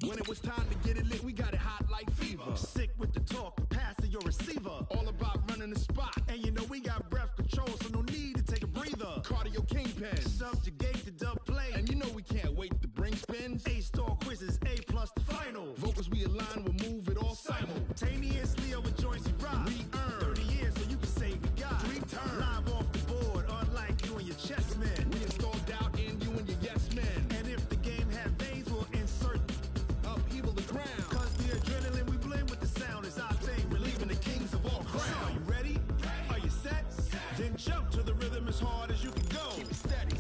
When it was time to get it lit, we got it hot like fever. Sick with the talk, passing your receiver. All about running the spot. And you know we got breath control, so no need to take a breather. Cardio kingpin. Subjugate the dub play. And you know we can't wait to bring spins. A-star quizzes, A+ the final. Vocals we align, we'll move it all simultaneously over joints we rock. We earn 30 years so you can say we got 3 turns. Live off the board, unlike you and your chess men. We install doubt in you and your yes men. And if the game had veins, we'll insert upheaval the ground. Cause the adrenaline we blend with the sound is our thing, relieving the kings of all crowns. Are you ready? Are you set? Then jump to the rhythm as hard as you can go. Keep it steady,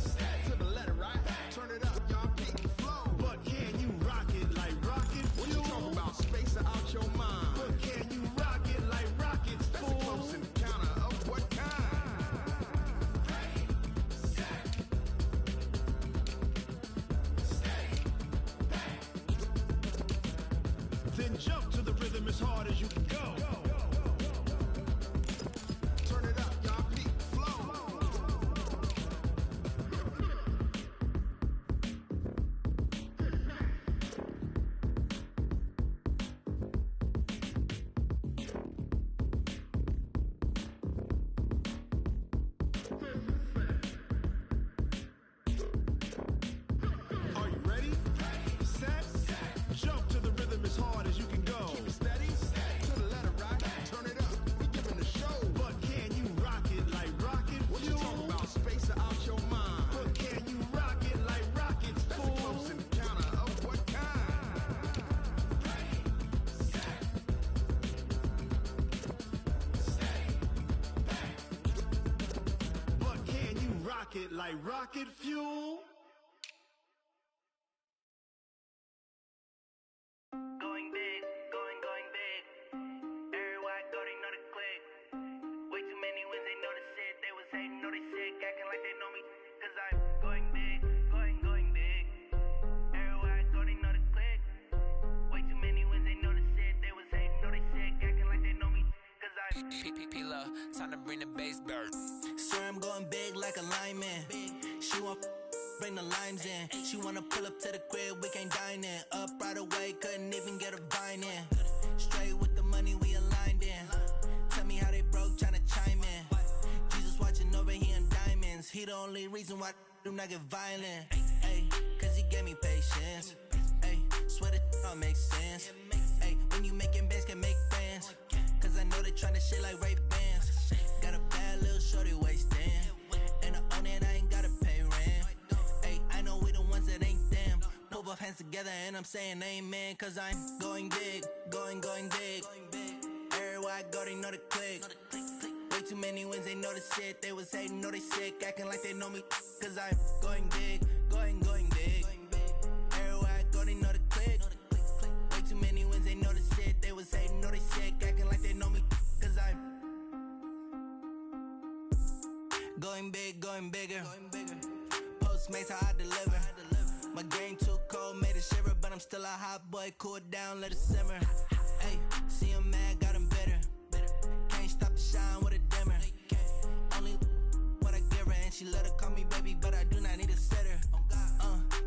to the letter, right? Turn it up, y'all, beat the flow. But can you rock it like rocket fuel? What you talking about? Space out your mind. But can you rock it like rockets, That's fool? a close encounter of what kind? Then jump to the rhythm as hard as you can go. Turn it up, y'all, beat the flow. Are you ready? Set? Jump to the rhythm as hard as you can go. Keep it steady, to the letter, right? Turn it up, we giving the show. But can you rock it like rocket What you fuel? talking about? Space out your mind. But can you rock it like rockets, That's a fool? close encounter of what kind? But can you rock it like rocket fuel? Going big, going big. Everywhere I go, they know the click. Way too many wins, they know the shit. They was hating, know they sick, acting like they know me. Cause I'm going big, going big. Everywhere I go, they know the click. Way too many wins, they know the shit. They was hating, know they sick, acting like they know me. Cause I'm P-P-P-Love, time to bring the bass bird. Swear I'm going big like a lineman. She want bring the limes in. She wanna pull up to the crib, we can't dine in. Up right away, couldn't even get a vine in. Straight with the money we aligned in. Tell me how they broke, tryna chime in. Jesus watching over here in diamonds. He the only reason why I do not get violent. Ay, cause he gave me patience. Ay, swear that all makes sense. Ay, when you making bands, can make friends. Cause I know they tryna shit like Ray-Bans. Got a bad little shorty wasting. And I own it, I ain't gotta pay rent. Ay, I know we the ones that ain't them. Put both hands together and I'm saying amen. Cause I'm going big, going big. Everywhere I go, they know the click. Way too many wins, they know the shit. They was hating, know they sick, acting like they know me. Cause I'm going big, going big. Everywhere I go, they know the click. Way too many wins, they know the shit. They was hating, know they sick, acting like they know me. Cause I'm going big, going bigger. Postmates how I deliver. My game too cold, made it shiver, but I'm still a hot boy. Cool it down, let it simmer. Hey, see him mad, got him bitter. Can't stop the shine with a dimmer. Only what I give her, and she let her call me baby, but I do not need a sitter.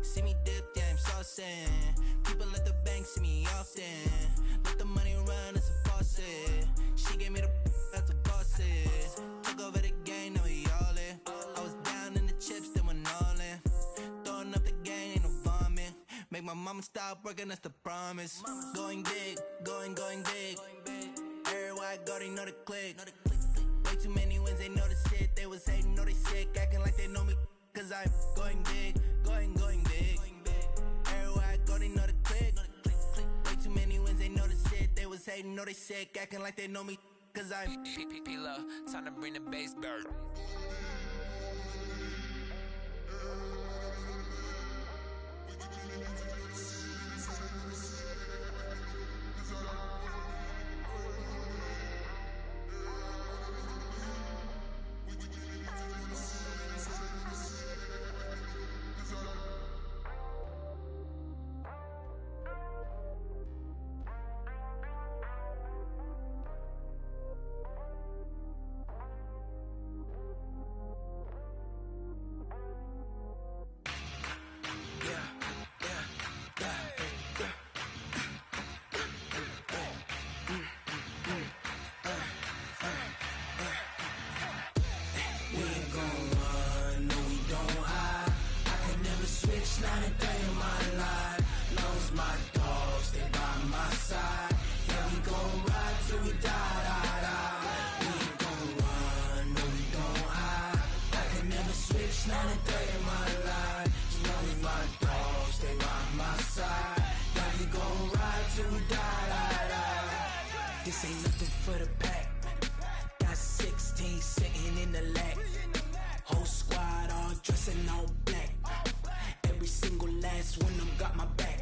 See me dip, yeah, I'm saucing. People at the bank see me often. Let the money run, it's a faucet. She gave me the that's a boss is. Took over the game, now we all in. I was down in the chips, then went all in. Throwing up the gang, ain't no vomit. Make my mama stop working, that's the promise. Going big, going big. Everywhere I go, they know the click. Way too many wins, they know the shit. They was hating, know they sick, acting like they know me. Cause I'm going big, going big. Everywhere I go, they know the click. Way too many wins, they know the shit. They was hating, know they sick, acting like they know me. Cause I'm P-P-P-Love, time to bring the bass bird. day in my life. As long as my dogs stay by my side, yeah, we gon' ride till we die. This ain't nothing for the pack. Got 16 sitting in the lag. Whole squad all dressing all black. Every single last one of them got my back.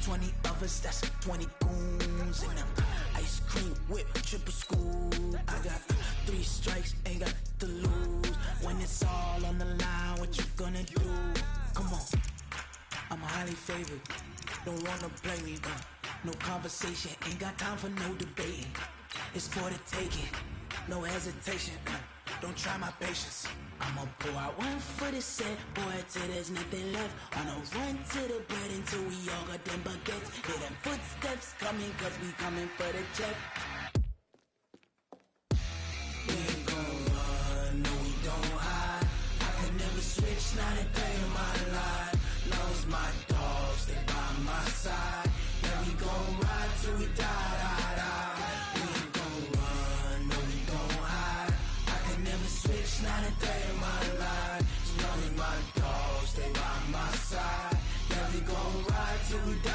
20 of us, that's 20 goons in them. Ice cream whip, triple school. I got 3 strikes, ain't got to lose. When it's all on the line, what you gonna do? Come on, I'm highly favored. Don't wanna play me, no conversation. Ain't got time for no debating. It's for the taking, no hesitation. Don't try my patience. I'ma pour out one for the set, boy, till there's nothing left. On a run to the bread until we all got them baguettes. Hear them footsteps coming, cause we coming for the check. We ain't gon' run, no we don't hide. I could never switch, not a day in my life. Long as my dogs stay by my side, yeah, we gon' ride till we die. We ain't gon' run, no we don't hide. I could never switch, not a day in my life. As long as my dogs stay by my side, yeah, we gon' ride till we die.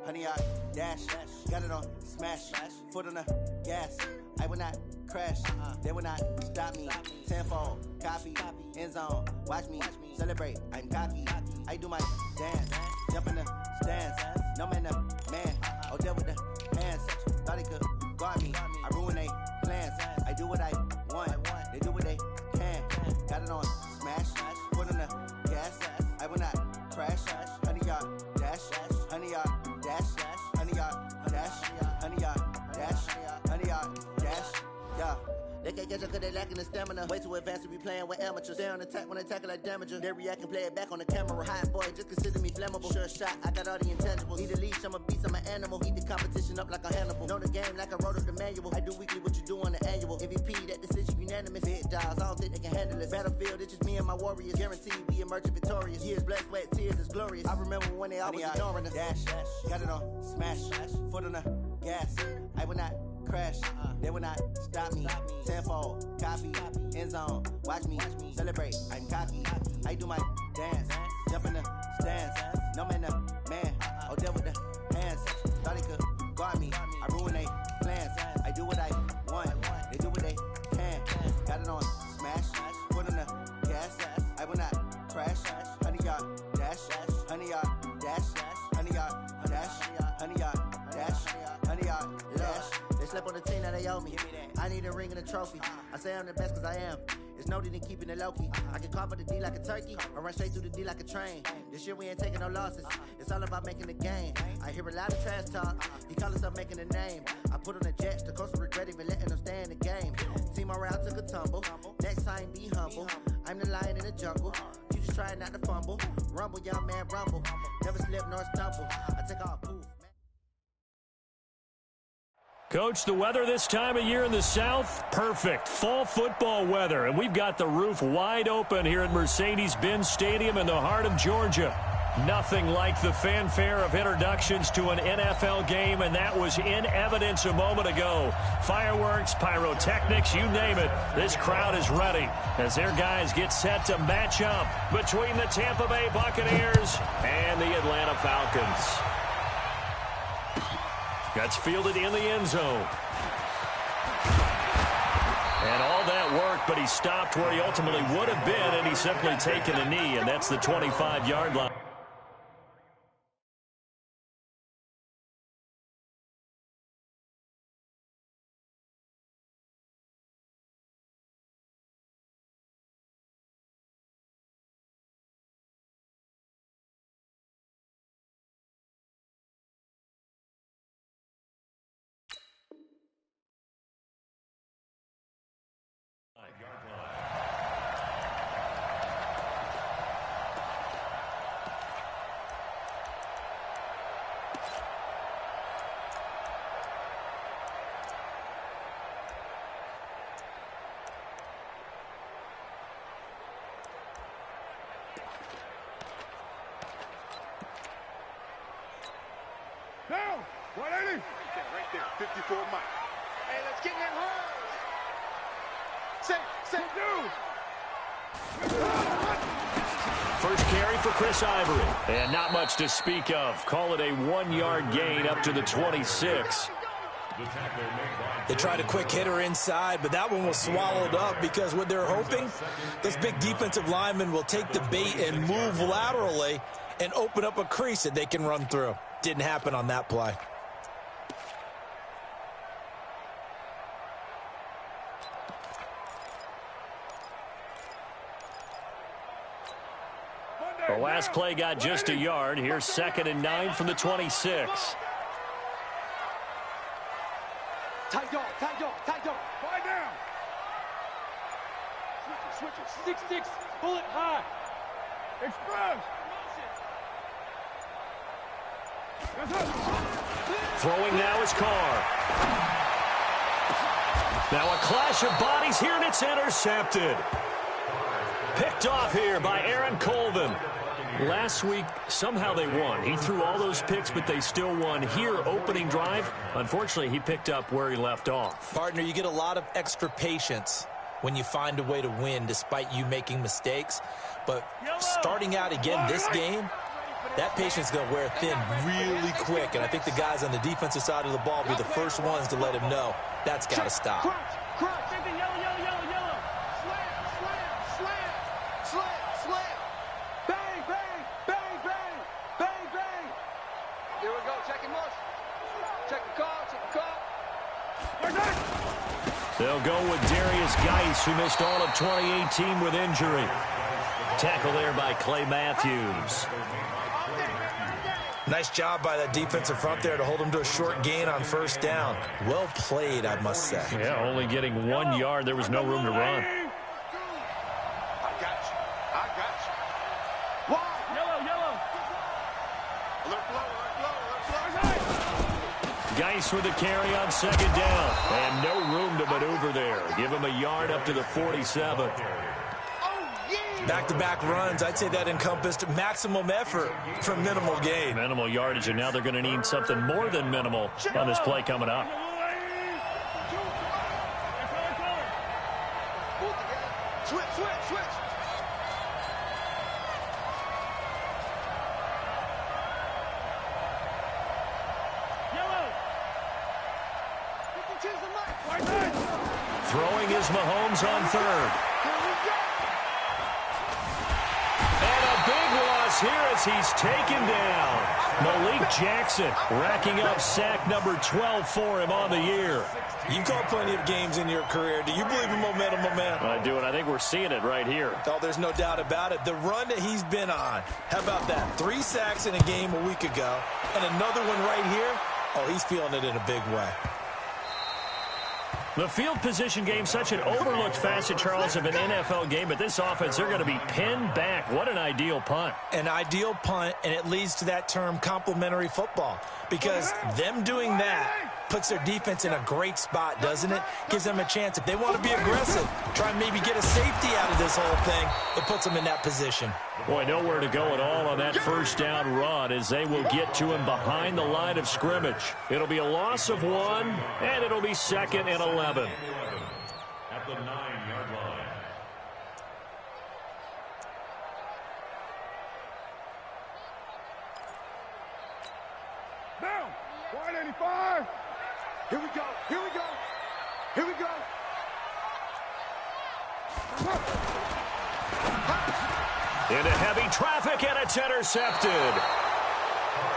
Honey, I dash, got it on smash, foot on the gas. I will not crash, they will not stop me. Tenfold, copy, end zone, watch me celebrate. I'm cocky, I do my dance, jump in the stands. No man, man, oh there with the hands. Thought he could guard me, I ruin they plans. I do what I want, they do what they can. Got it on smash, foot on the gas. I will not crash, honey, y'all dash, honey, y'all dash, honey, y'all dash, honey, y'all dash, honey, y'all dash, yeah. They can't catch up cause they lacking the stamina. Way too advanced to be playing with amateurs. Stay on attack when they tackle like damager. They react and play it back on the camera. Hot boy, just consider me flammable. Sure shot, I got all the intangibles. Need a leash, I'm a beast, I'm an animal. Eat the competition up like a Hannibal. Know the game like I wrote up the manual. I do weekly what you do on the annual. MVP, that decision unanimous. Big dials, I don't think they can handle it. Battlefield, it's just me and my warriors. Guaranteed we emerge victorious. Years, blood, sweat, tears, is glorious. I remember when they always ignoring us. Dash, got it on smash, foot on the gas. I will not crash, they will not stop me. Tenfold, copy, end zone, watch me celebrate. I'm cocky, I do my dance, jump in the stands. No man, man, oh there with the hands. Thought he could guard me, I ruin they plans. I do what I want, they do what they can. Got it on smash, foot on the gas. I will not crash, honey, y'all dash, honey, y'all dash, honey, y'all dash, honey, y'all dash, honey, y'all dash. They slept on the team that they owe me. I need a ring and a trophy. I say I'm the best cause I am. It's no need in keeping it low-key. I can carve up the D like a turkey or run straight through the D like a train. This year we ain't taking no losses. It's all about making the game. I hear a lot of trash talk. He call himself making a name. I put on the Jets. The coach will regret even letting them stay in the game. Team morale took a tumble. Next time be humble. I'm the lion in the jungle. You just try not to fumble. Rumble, young man, rumble. Never slip nor stumble. I take off, poof. Coach, the weather this time of year in the South, perfect. Fall football weather, and we've got the roof wide open here at Mercedes-Benz Stadium in the heart of Georgia. Nothing like the fanfare of introductions to an NFL game, and that was in evidence a moment ago. Fireworks, pyrotechnics, you name it. This crowd is ready as their guys get set to match up between the Tampa Bay Buccaneers and the Atlanta Falcons. That's fielded in the end zone. And all that worked, but he stopped where he ultimately would have been, and he's simply taken a knee, and that's the 25-yard line. Down. 180. Right there. 54 Mike. Hey, let's get in that run. Say, do. First carry for Chris Ivory. And not much to speak of. Call it a 1-yard gain up to the 26. They tried a quick hitter inside, but that one was swallowed up because what they're hoping, those big defensive linemen will take the bait and move laterally and open up a crease that they can run through. Didn't happen on that play. The last play got just a yard. Here's 2nd and 9 from the 26. Tight dog. Fly down. Switch it. 6-6. Pull it high. Express. Throwing now is Carr. Now a clash of bodies here, and it's intercepted. Picked off here by Aaron Colvin. Last week, somehow they won. He threw all those picks, but they still won. Here, opening drive, unfortunately, he picked up where he left off. Partner, you get a lot of extra patience when you find a way to win despite you making mistakes. But starting out again this game, that patience is going to wear thin really quick. And I think the guys on the defensive side of the ball will be the first ones to let him know that's got to stop. Crunch. Yellow. Slam. Bang. Here we go. Check him out. Check the call. They'll go with Darius Geis, who missed all of 2018 with injury. Tackle there by Clay Matthews. Nice job by that defensive front there to hold him to a short gain on first down. Well played, I must say. Yeah, only getting 1 yard. There was no room to run. I got you. Yellow. Geis with the carry on 2nd down. And no room to maneuver there. Give him a yard up to the 47. Back-to-back runs, I'd say that encompassed maximum effort for minimal gain. Minimal yardage, and now they're going to need something more than minimal on this play coming up. Switch. Yellow. Throwing is Mahomes on 3rd. Here as he's taken down. Malik Jackson racking up sack number 12 for him on the year. You've called plenty of games in your career. Do you believe in momentum? I do, and I think we're seeing it right here. Oh, there's no doubt about it. The run that he's been on. How about that? 3 sacks in a game a week ago, and another one right here. Oh, he's feeling it in a big way. The field position game, such an overlooked facet, Charles, of an NFL game. But this offense, they're going to be pinned back. What an ideal punt. An ideal punt, and it leads to that term complementary football. Because them doing that puts their defense in a great spot, doesn't it? Gives them a chance. If they want to be aggressive, try and maybe get a safety out of this whole thing, it puts them in that position. Boy, nowhere to go at all on that first down run as they will get to him behind the line of scrimmage. It'll be a loss of 1, and it'll be 2nd and 11. At the 9-yard line. Down. 185. Here we go. Into heavy traffic, and it's intercepted.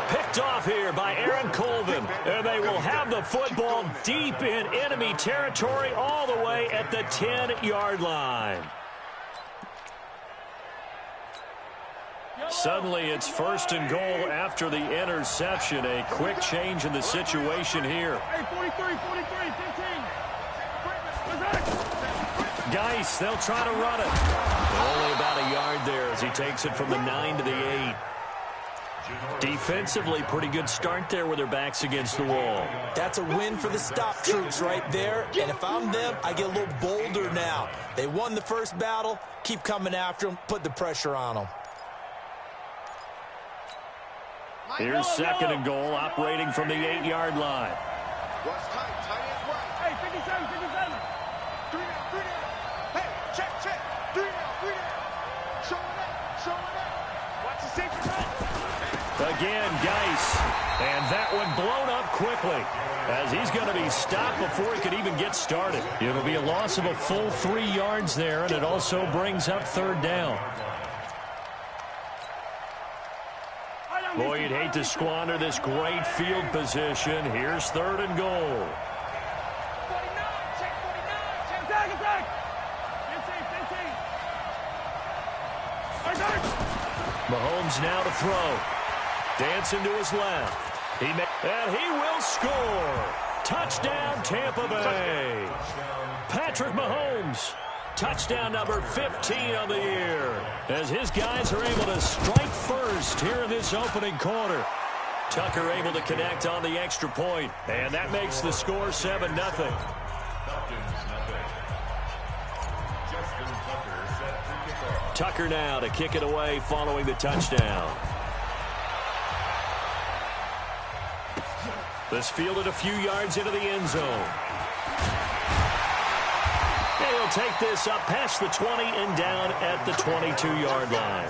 Picked off here by Aaron Colvin, and they will have the football deep in enemy territory all the way at the 10-yard line. Suddenly, it's 1st and goal after the interception. A quick change in the situation here. Hey, 43, 15. Geis, they'll try to run it. Only about a yard there as he takes it from the 9 to the 8. Defensively, pretty good start there with their backs against the wall. That's a win for the stop troops right there. And if I'm them, I get a little bolder now. They won the first battle. Keep coming after them. Put the pressure on them. Here's second and goal, operating from the 8-yard line. Rush tight, tight ends right. Hey, 57, 57. 3 down. Hey, check. 3 down. Show it up. Watch the safety run. Again, Geis. And that one blown up quickly, as he's going to be stopped before he could even get started. It'll be a loss of a full 3 yards there, and it also brings up third down. Boy, you'd hate to squander this great field position. Here's third and goal. 49, check 49. Attack. 15. Mahomes now to throw. Dancing to his left. And he will score. Touchdown, Tampa Bay. Patrick Mahomes. Touchdown number 15 of the year, as his guys are able to strike first here in this opening quarter. Tucker able to connect on the extra point, and that makes the score 7-0. Tucker now to kick it away following the touchdown. This fielded a few yards into the end zone. He'll take this up past the 20 and down at the 22-yard line.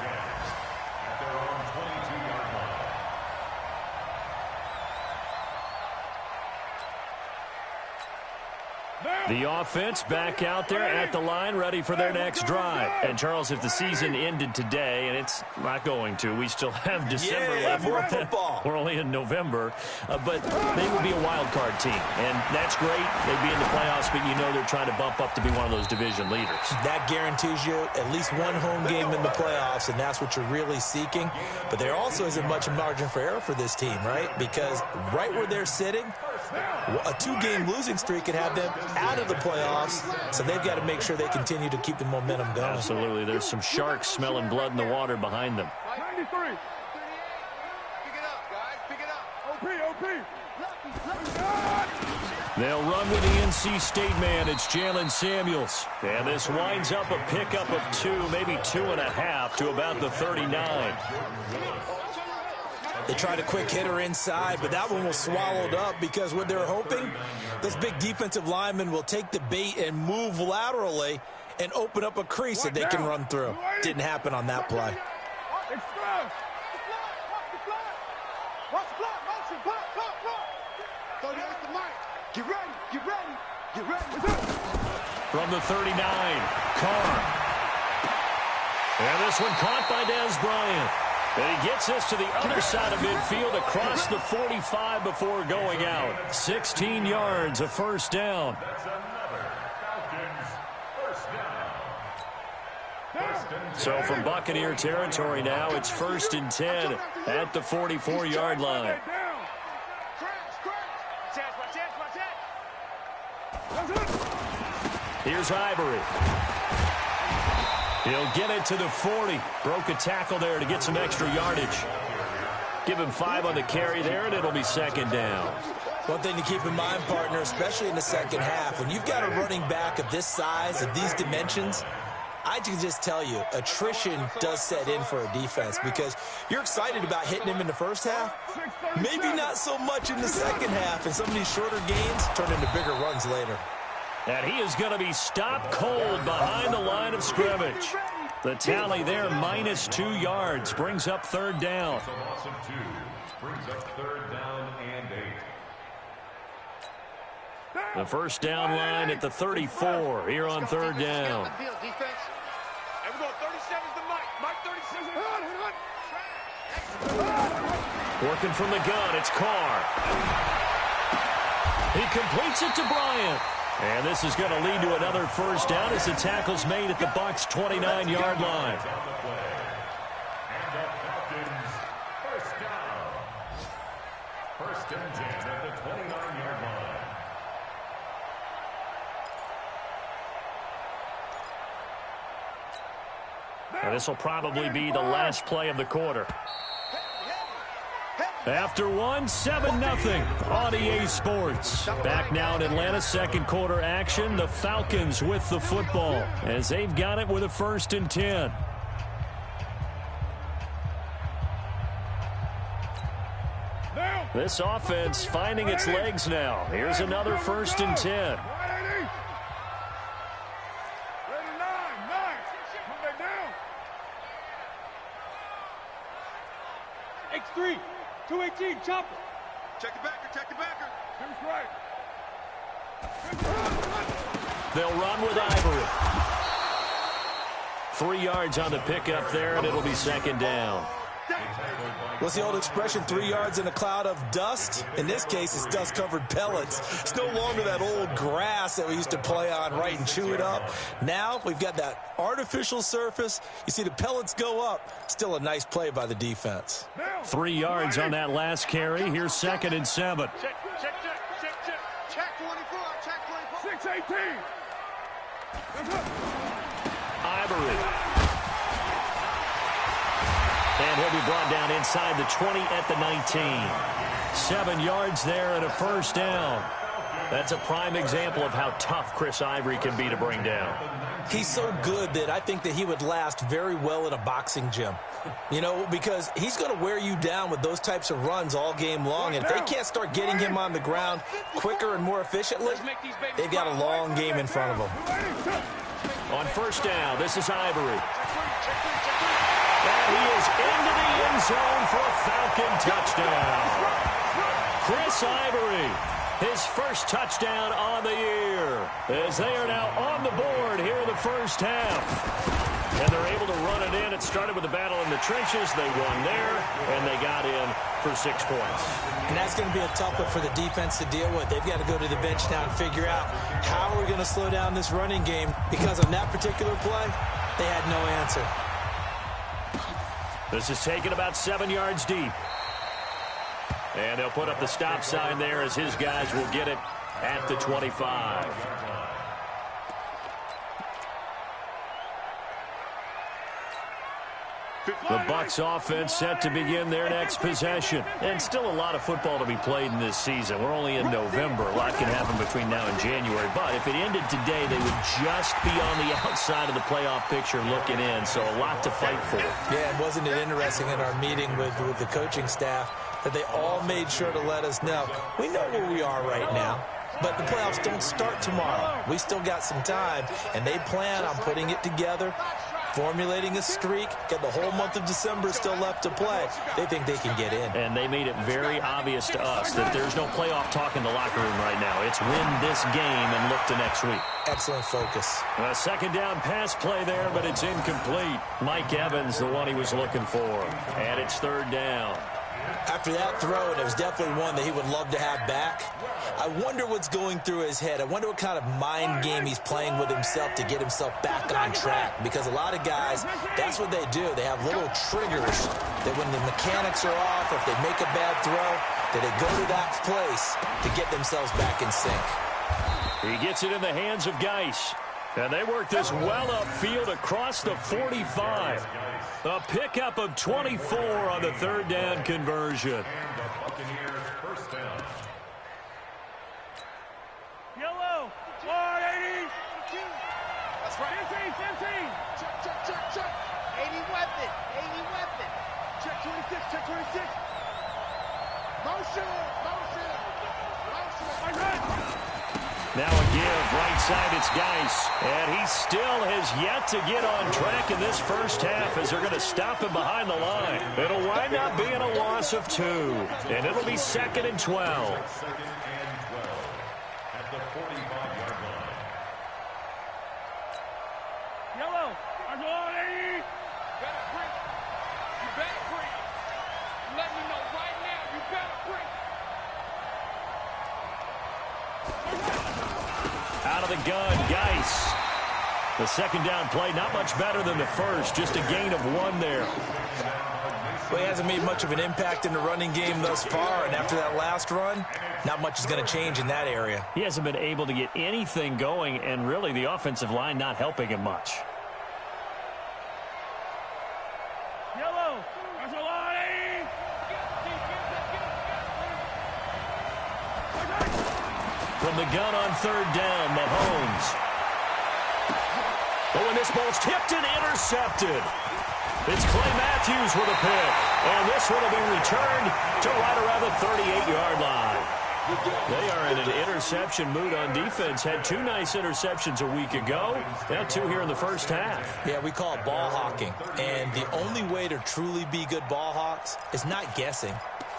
The offense back out there at the line, ready for their next drive. And, Charles, if the season ended today, and it's not going to, we still have December left. More football. We're only in November. But they would be a wild card team. And that's great. They'd be in the playoffs, but you know they're trying to bump up to be one of those division leaders. That guarantees you at least one home game in the playoffs, and that's what you're really seeking. But there also isn't much margin for error for this team, right? Because right where they're sitting, a 2-game losing streak could have them out of the playoffs, so they've got to make sure they continue to keep the momentum going. Absolutely. There's some sharks smelling blood in the water behind them. 93. Pick it up, guys. Pick it up. OP. They'll run with the NC State man. It's Jalen Samuels. And this winds up a pickup of 2, maybe 2.5 to about the 39. They tried a quick hitter inside, but that one was swallowed up because what they're hoping, this big defensive lineman will take the bait and move laterally and open up a crease that they can run through. Didn't happen on that play. From the 39, Carr. And this one caught by Dez Bryant. And he gets this to the other side of midfield across the 45 before going out. 16 yards, a first down. So from Buccaneer territory now, it's 1st and 10 at the 44-yard line. Here's Ivory. He'll get it to the 40. Broke a tackle there to get some extra yardage. Give him 5 on the carry there, and it'll be second down. One thing to keep in mind, partner, especially in the second half, when you've got a running back of this size, of these dimensions, I can just tell you, attrition does set in for a defense because you're excited about hitting him in the first half. Maybe not so much in the second half, and some of these shorter gains turn into bigger runs later. And he is going to be stopped cold behind the line of scrimmage. The tally there, -2 yards, brings up third down. The first down line at the 34 here on third down. Working from the gun, it's Carr. He completes it to Bryant. And this is going to lead to another first down as the tackle's made at the Bucs' 29-yard line. First and 10 at the 29-yard line. And this will probably be the last play of the quarter. After one, 7-0 on EA Sports. Back now in Atlanta, second quarter action. The Falcons with the football as they've got it with a 1st and 10. This offense finding its legs now. Here's another 1st and 10. X3, 218, chopper. Check the backer, check the backer. Here's right. They'll run with Ivory. 3 yards on the pickup there, and it'll be 2nd down. What's the old expression, 3 yards in a cloud of dust? In this case, it's dust-covered pellets. It's no longer that old grass that we used to play on, right, and chew it up. Now we've got that artificial surface. You see the pellets go up. Still a nice play by the defense. 3 yards on that last carry. Here's 2nd and 7. Check 24, check 24. 618. Ivory. And he'll be brought down inside the 20 at the 19. 7 yards there and a 1st down. That's a prime example of how tough Chris Ivory can be to bring down. He's so good that I think that he would last very well in a boxing gym. You know, because he's going to wear you down with those types of runs all game long. And if they can't start getting him on the ground quicker and more efficiently, they've got a long game in front of them. On 1st down, this is Ivory. And he is into the end zone for a Falcon touchdown. Chris Ivory, his 1st touchdown on the year, as they are now on the board here in the 1st half. And they're able to run it in. It started with a battle in the trenches. They won there, and they got in for 6 points. And that's going to be a tough one for the defense to deal with. They've got to go to the bench now and figure out how are we going to slow down this running game, because on that particular play, they had no answer. This is taken about 7 yards deep. And they'll put up the stop sign there as his guys will get it at the 25. The Bucs offense set to begin their next possession. And still a lot of football to be played in this season. We're only in November. A lot can happen between now and January. But if it ended today, they would just be on the outside of the playoff picture looking in. So a lot to fight for. Yeah, and wasn't it interesting in our meeting with the coaching staff that they all made sure to let us know, we know where we are right now, but the playoffs don't start tomorrow. We still got some time, and they plan on putting it together, formulating a streak, got the whole month of December still left to play. They think they can get in. And they made it very obvious to us that there's no playoff talk in the locker room right now. It's win this game and look to next week. Excellent focus. A 2nd down pass play there, but it's incomplete. Mike Evans, the one he was looking for. And it's 3rd down. After that throw, it was definitely one that he would love to have back. I wonder what's going through his head. I wonder what kind of mind game he's playing with himself to get himself back on track. Because a lot of guys, that's what they do. They have little triggers that when the mechanics are off, or if they make a bad throw, that they go to that place to get themselves back in sync. He gets it in the hands of Geis. And they work this well upfield across the 45. A pickup of 24 on the 3rd down conversion. Yellow, 180. That's right. 15. Check. 80 weapon. Check 26. Motion. Now a give, right side, it's Geis. And he still has yet to get on track in this 1st half as they're going to stop him behind the line. It'll wind up being a loss of 2. And it'll be 2nd and 12. Yellow, I'm on 80. You better breathe. I'm letting you know right now, you better breathe. Out of the gun, Geis. The 2nd down play, not much better than the 1st. Just a gain of 1 there. Well, he hasn't made much of an impact in the running game thus far, and after that last run, not much is going to change in that area. He hasn't been able to get anything going, and really the offensive line not helping him much. Yellow, that's a line. From the gun on 3rd down, Mahomes. Oh, and this ball's tipped and intercepted. It's Clay Matthews with a pick. And this one will be returned to right around the 38-yard line. They are in an interception mood on defense. Had 2 nice interceptions a week ago. Now 2 here in the first half. Yeah, we call it ball hawking. And the only way to truly be good ball hawks is not guessing.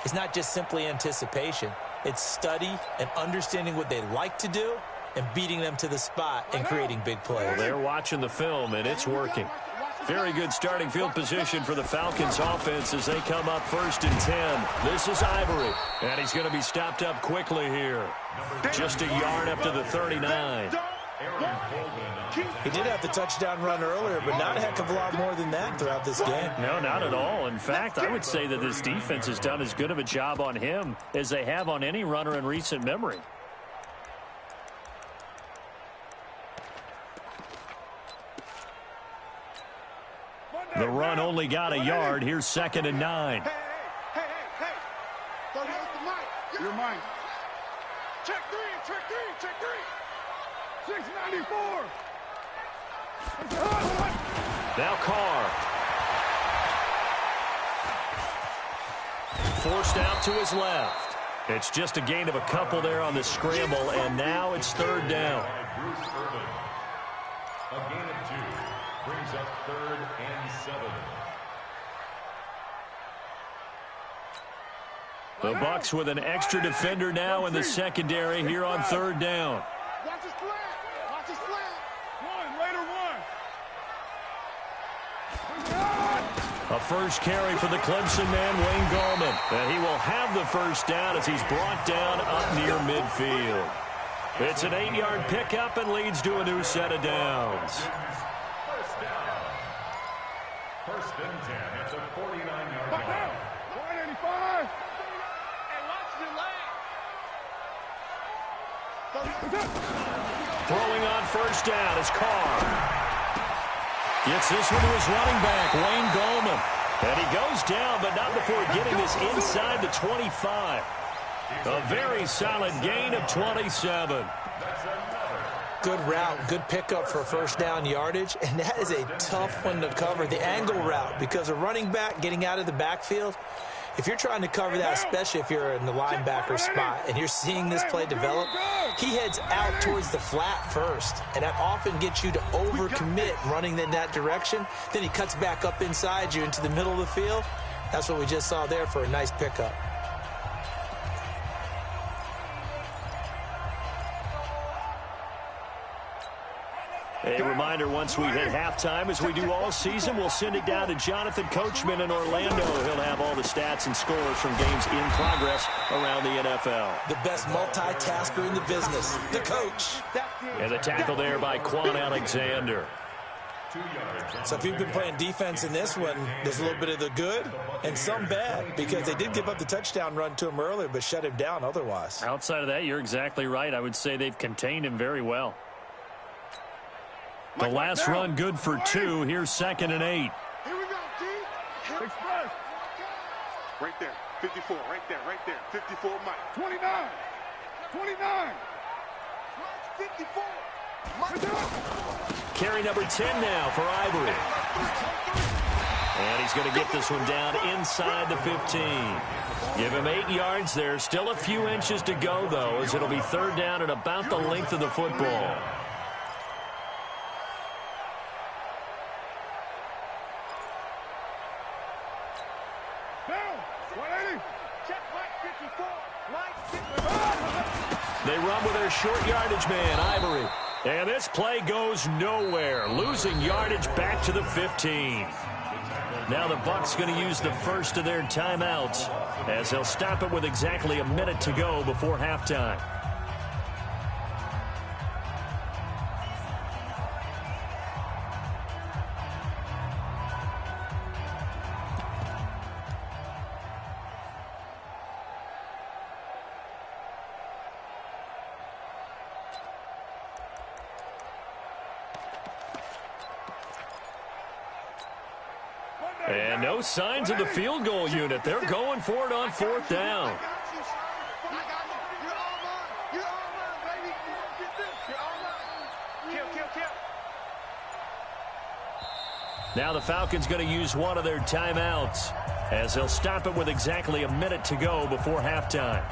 It's not just simply anticipation. It's study and understanding what they like to do and beating them to the spot and creating big plays. Well, they're watching the film, and it's working. Very good starting field position for the Falcons offense as they come up 1st and 10. This is Ivory, and he's going to be stopped up quickly here. Just a yard up to the 39. He did have the touchdown run earlier, but not a heck of a lot more than that throughout this game. No, not at all. In fact, I would say that this defense has done as good of a job on him as they have on any runner in recent memory. The run only got a yard. Here's 2nd and 9. Hey. You're mine. Check three. 694. Now Carr. Forced out to his left. It's just a gain of a couple there on the scramble, and now it's 3rd down. A gain of 2 brings up 3rd and 7. The Bucs with an extra defender now in the secondary here on 3rd down. Watch his flat. Watch his flat. Later one. A first carry for the Clemson man, Wayne Gallman. And he will have the first down as he's brought down up near midfield. It's an 8-yard pickup and leads to a new set of downs. First down. 1st and 10 at the 49-yard line. 185. Throwing on first down is Carr. Gets this one to his running back, Wayne Gallman. And he goes down, but not before getting this inside the 25. A very solid gain of 27. Good route, good pickup for 1st down yardage, and that is a tough one to cover, the angle route, because a running back getting out of the backfield, if you're trying to cover that, especially if you're in the linebacker spot and you're seeing this play develop, he heads out towards the flat first, and that often gets you to overcommit running in that direction. Then he cuts back up inside you into the middle of the field. That's what we just saw there for a nice pickup. A reminder, once we hit halftime, as we do all season, we'll send it down to Jonathan Coachman in Orlando. He'll have all the stats and scores from games in progress around the NFL. The best multitasker in the business, the coach. And the tackle there by Quan Alexander. So if you've been playing defense in this one, there's a little bit of the good and some bad, because they did give up the touchdown run to him earlier, but shut him down otherwise. Outside of that, you're exactly right. I would say they've contained him very well. The last run good for 2. Here's 2nd and 8. Here we go, G. Express. Right there. 54. Right there. 54, Mike. 29. 54. Carry number 10 now for Ivory. And he's going to get this one down inside the 15. Give him 8 yards there. Still a few inches to go, though, as it'll be 3rd down at about the length of the football. They run with their short yardage man, Ivory. And this play goes nowhere, losing yardage back to the 15. Now the Bucs going to use the first of their timeouts as they'll stop it with exactly a minute to go before halftime. And no signs of the field goal unit. They're going for it on 4th down. Now the Falcons going to use one of their timeouts as they'll stop it with exactly a minute to go before halftime.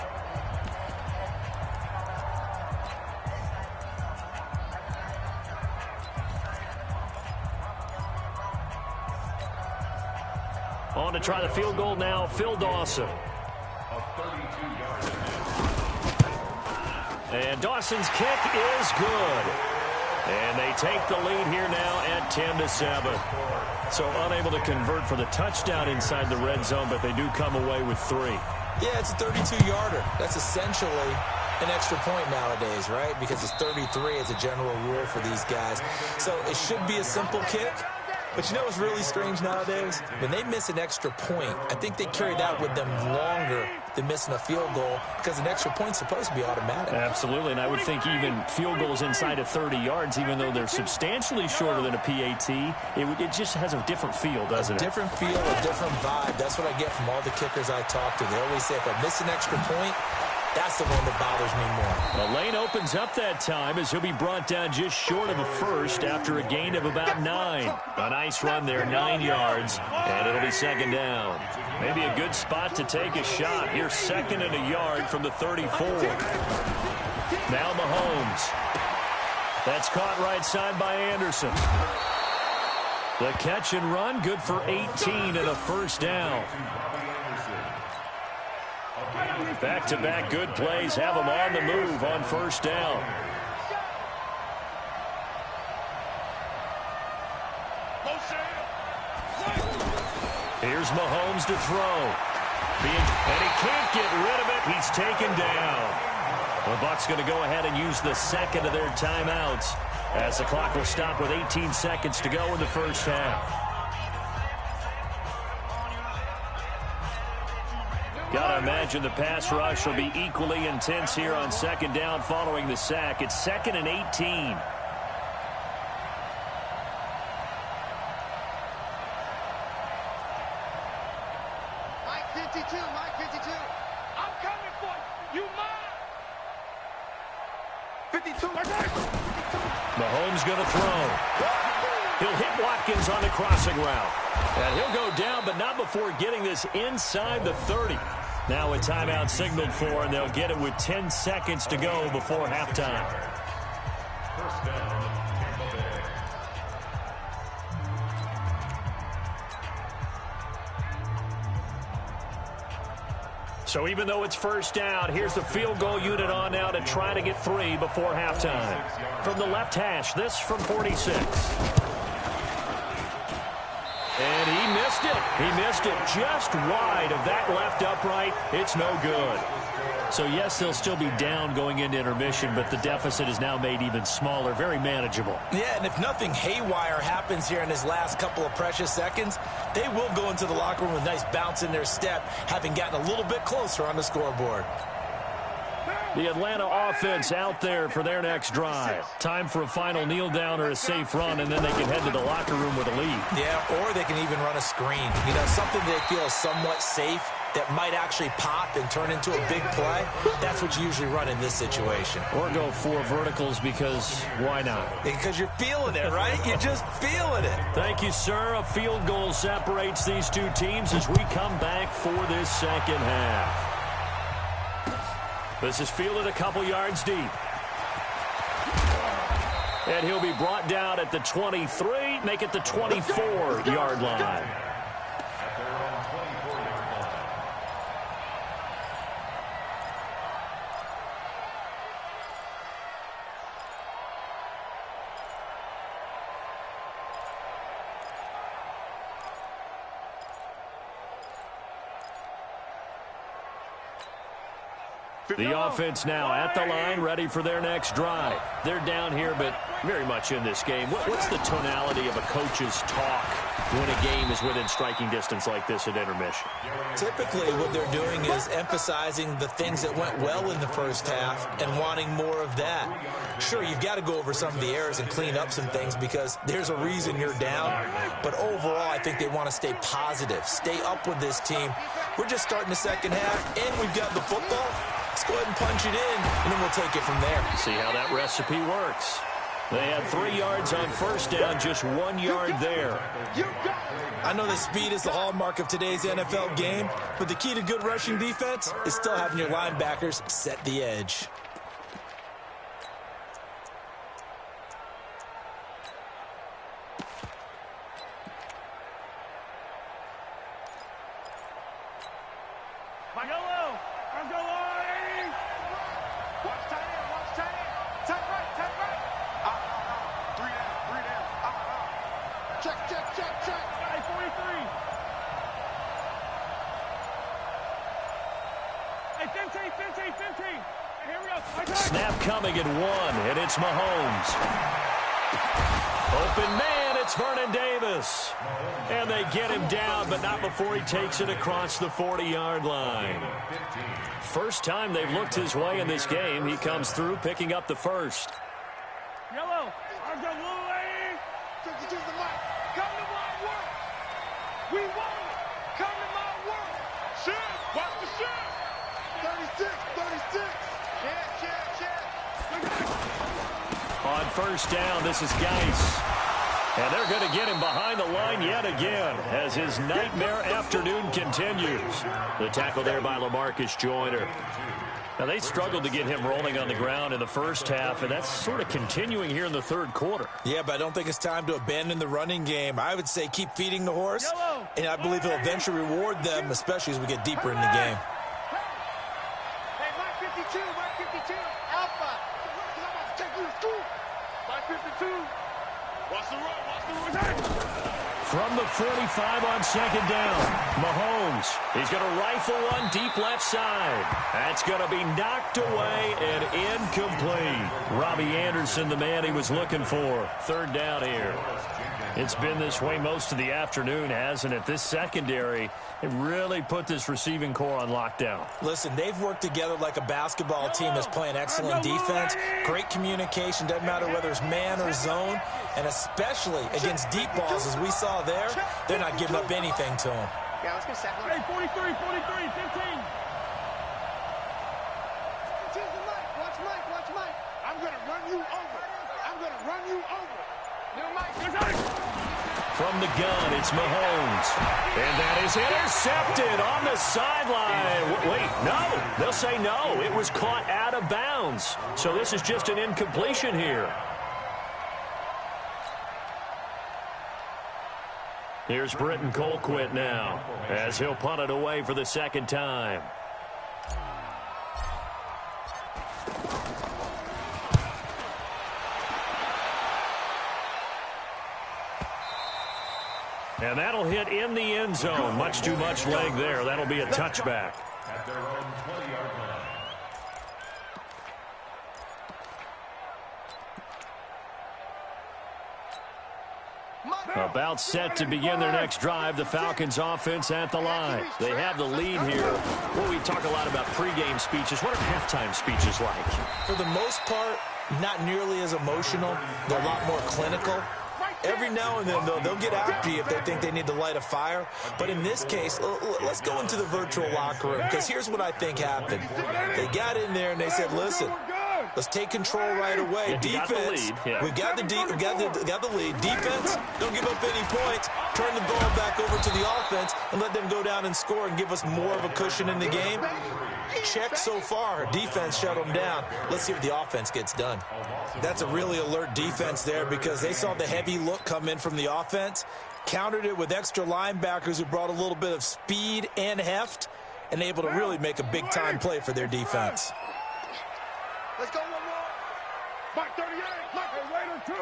On to try the field goal now, Phil Dawson. And Dawson's kick is good. And they take the lead here now at 10-7. So unable to convert for the touchdown inside the red zone, but they do come away with 3. Yeah, it's a 32-yarder. That's essentially an extra point nowadays, right? Because it's 33 as a general rule for these guys. So it should be a simple kick. But you know what's really strange nowadays? When they miss an extra point, I think they carry that with them longer than missing a field goal because an extra point's supposed to be automatic. Absolutely, and I would think even field goals inside of 30 yards, even though they're substantially shorter than a PAT, it just has a different feel, doesn't it? A different feel, a different vibe. That's what I get from all the kickers I talk to. They always say if I miss an extra point, that's the one that bothers me more. The lane opens up that time as he'll be brought down just short of a first after a gain of about 9. A nice run there, 9 yards, and it'll be second down. Maybe a good spot to take a shot. Here's second and a yard from the 34. Now Mahomes. That's caught right side by Anderson. The catch and run, good for 18 and a first down. Back-to-back good plays have them on the move on first down. Here's Mahomes to throw. And he can't get rid of it. He's taken down. The Bucs going to go ahead and use the second of their timeouts as the clock will stop with 18 seconds to go in the first half. Gotta imagine the pass rush will be equally intense here on second down following the sack. It's second and 18. Mike 52, Mike 52. I'm coming for you. You mine. 52. Mahomes gonna throw. He'll hit Watkins on the crossing route. And he'll go down, but not before getting this inside the 30. Now a timeout signaled for, and they'll get it with 10 seconds to go before halftime. First down, Tampa Bay. So even though it's first down, here's the field goal unit on now to try to get 3 before halftime. From the left hash, this from 46. And he missed it. He missed it just wide of that left upright. It's no good. So, yes, they'll still be down going into intermission, but the deficit is now made even smaller, very manageable. Yeah, and if nothing haywire happens here in his last couple of precious seconds, they will go into the locker room with a nice bounce in their step, having gotten a little bit closer on the scoreboard. The Atlanta offense out there for their next drive. Time for a final kneel down or a safe run, and then they can head to the locker room with a lead. Yeah, or they can even run a screen. You know, something they feel is somewhat safe that might actually pop and turn into a big play. That's what you usually run in this situation. Or go 4 verticals because why not? Because you're feeling it, right? You're just feeling it. Thank you, sir. A field goal separates these two teams as we come back for this second half. This is fielded a couple yards deep. And he'll be brought down at the 23, make it the 24-yard line. The offense now at the line, ready for their next drive. They're down here, but very much in this game. What's the tonality of a coach's talk when a game is within striking distance like this at intermission? Typically, what they're doing is emphasizing the things that went well in the first half and wanting more of that. Sure, you've got to go over some of the errors and clean up some things because there's a reason you're down. But overall, I think they want to stay positive, stay up with this team. We're just starting the second half, and we've got the football. Let's go ahead and punch it in, and then we'll take it from there. See how that recipe works. They had 3 yards on first down, just 1 yard there. I know that speed is the hallmark of today's NFL game, but the key to good rushing defense is still having your linebackers set the edge. Snap coming at 1, and it's Mahomes. Open man, it's Vernon Davis. And they get him down, but not before he takes it across the 40-yard line. First time they've looked his way in this game. He comes through, picking up the first. Yellow, I'm the little lady. Come to my work. We want it. Come to my work. Shit, watch the shit. 36. On first down, this is Geis. And they're going to get him behind the line yet again as his nightmare afternoon continues. The tackle there by LaMarcus Joyner. Now, they struggled to get him rolling on the ground in the first half, and that's sort of continuing here in the third quarter. Yeah, but I don't think it's time to abandon the running game. I would say keep feeding the horse, and I believe he'll eventually reward them, especially as we get deeper in the game. Hey, Mike 52, Alpha. I'm about to take you to school. Mike 52. Watch the run. From the 45 on second down, Mahomes. He's going to rifle one deep left side. That's going to be knocked away and incomplete. Robbie Anderson, the man he was looking for. Third down here. It's been this way most of the afternoon, hasn't it? This secondary, it really put this receiving core on lockdown. Listen, they've worked together like a basketball team that's playing excellent defense. Great communication, doesn't matter whether it's man or zone. And especially against deep balls, as we saw there, they're not giving up anything to them. Yeah, let's get set. Hey, 43, 15. Watch Mike. I'm going to run you over. From the gun, it's Mahomes. And that is intercepted on the sideline. Wait, no. They'll say no. It was caught out of bounds. So this is just an incompletion here. Here's Britton Colquitt now as he'll punt it away for the second time. And that'll hit in the end zone. Much too much leg there. That'll be a touchback. At their own 20-yard line. About set to begin their next drive, the Falcons offense at the line. They have the lead here. Well, we talk a lot about pregame speeches. What are halftime speeches like? For the most part, not nearly as emotional. They're a lot more clinical. Every now and then, though, they'll get after you if they think they need to light a fire. But in this case, let's go into the virtual locker room, because here's what I think happened. They got in there and they said, listen, let's take control right away. Defense, we got the lead. Defense, don't give up any points. Turn the ball back over to the offense and let them go down and score and give us more of a cushion in the game. Check so far. Defense shut them down. Let's see what the offense gets done. That's a really alert defense there, because they saw the heavy look come in from the offense, countered it with extra linebackers who brought a little bit of speed and heft, and able to really make a big-time play for their defense. Let's go one more. Mike 38. Mike Raider 2.